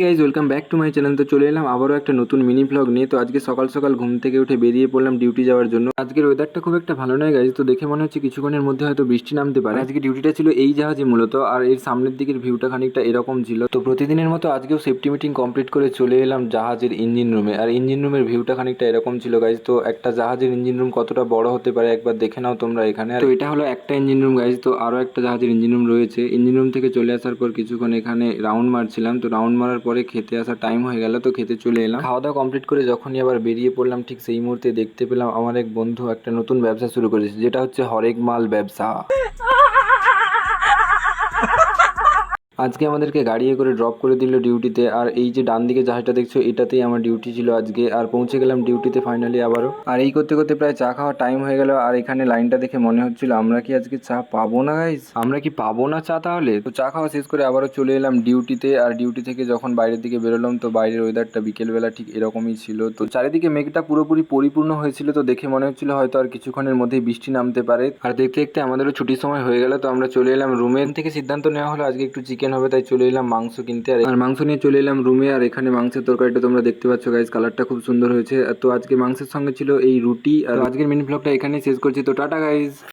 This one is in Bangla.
Guys welcome back to my channel. তো চলে এলাম আবারও একটা নতুন মিনি ব্লগ নিয়ে। তো আজকে সকাল সকাল ঘুম থেকে উঠে বেরিয়ে পড়লাম ডিউটি যাওয়ার জন্য। আজকের ওয়েদারটা খুব একটা ভালো নয় গাইজ, তো দেখে মনে হচ্ছে কিছুক্ষণের মধ্যে হয়তো বৃষ্টি নামতে পারে। আজকে ডিউটিটা ছিল এই জাহাজে মূলত, আর এর সামনের দিকের ভিউটা খানিকটা এরকম ছিল। তো প্রতিদিনের মতো আজকেও সেফটি মিটিং কমপ্লিট করে চলে এলাম জাহাজের ইঞ্জিন রুমে, আর ইঞ্জিন রুমের ভিউটা খানিকটা এরকম ছিল গাইজ। তো একটা জাহাজের ইঞ্জিন রুম কতটা বড় হতে পারে একবার দেখে নাও তোমরা এখানে। তো এটা হলো একটা ইঞ্জিন রুম গাইজ, তো আরো একটা জাহাজের ইঞ্জিন রুম রয়েছে। ইঞ্জিন রুম থেকে চলে আসার পর কিছুক্ষণ এখানে রাউন্ড মারছিলাম। তো রাউন্ড মারার পরে খেতে আসার টাইম হয়ে গেল, তো খেতে চলে এলাম। খাওয়া দাওয়া কমপ্লিট করে যখনই আবার বেরিয়ে পড়লাম, ঠিক সেই মুহূর্তে দেখতে পেলাম আমার এক বন্ধু একটা নতুন ব্যবসা শুরু করেছে, যেটা হচ্ছে হরেক মাল ব্যবসা। আজকে আমাদেরকে গাড়িয়ে করে ড্রপ করে দিল ডিউটিতে, আর এই যে ডান দিকে জাহাজটা দেখছো এটাতেই আমার ডিউটি ছিল আজকে। আর পৌঁছে গেলাম ডিউটিতে ফাইনালি আবারও। আর এই করতে করতে প্রায় চা খাওয়ার টাইম হয়ে গেল। আর এখানে লাইনটা দেখে মনে হচ্ছিল আমরা কি আজকে চা পাবো না গাইস, আমরা কি পাবো না চা তাহলে। তো চা খাওয়া শেষ করে আবারও চলে এলাম ডিউটিতে। আর ডিউটি থেকে যখন বাইরের দিকে বেরোলাম, তো বাইরের ওয়েদারটা বিকেলবেলা ঠিক এরকমই ছিল। তো চারিদিকে মেঘটা পুরোপুরি পরিপূর্ণ হয়েছিল, তো দেখে মনে হচ্ছিল হয়তো আর কিছুক্ষণের মধ্যেই বৃষ্টি নামতে পারে। আর দেখতে দেখতে আমাদেরও ছুটির সময় হয়ে গেল, তো আমরা চলে এলাম রুমে। থেকে সিদ্ধান্ত নেওয়া হলো আজকে একটু চিকেন হবে, তাই চলে এলাম মাংস কিনতে। আর মাংস নিয়ে চলে এলাম রুমে। আর এখানে মাংসের তরকারিটা তোমরা দেখতে পাচ্ছ গাইজ, কালারটা খুব সুন্দর হয়েছে। তো আজকে মাংসের সঙ্গে ছিল এই রুটি। আর আজকের মিনি ব্লগটা এখানেই শেষ করছি, তো টাটা গাইজ।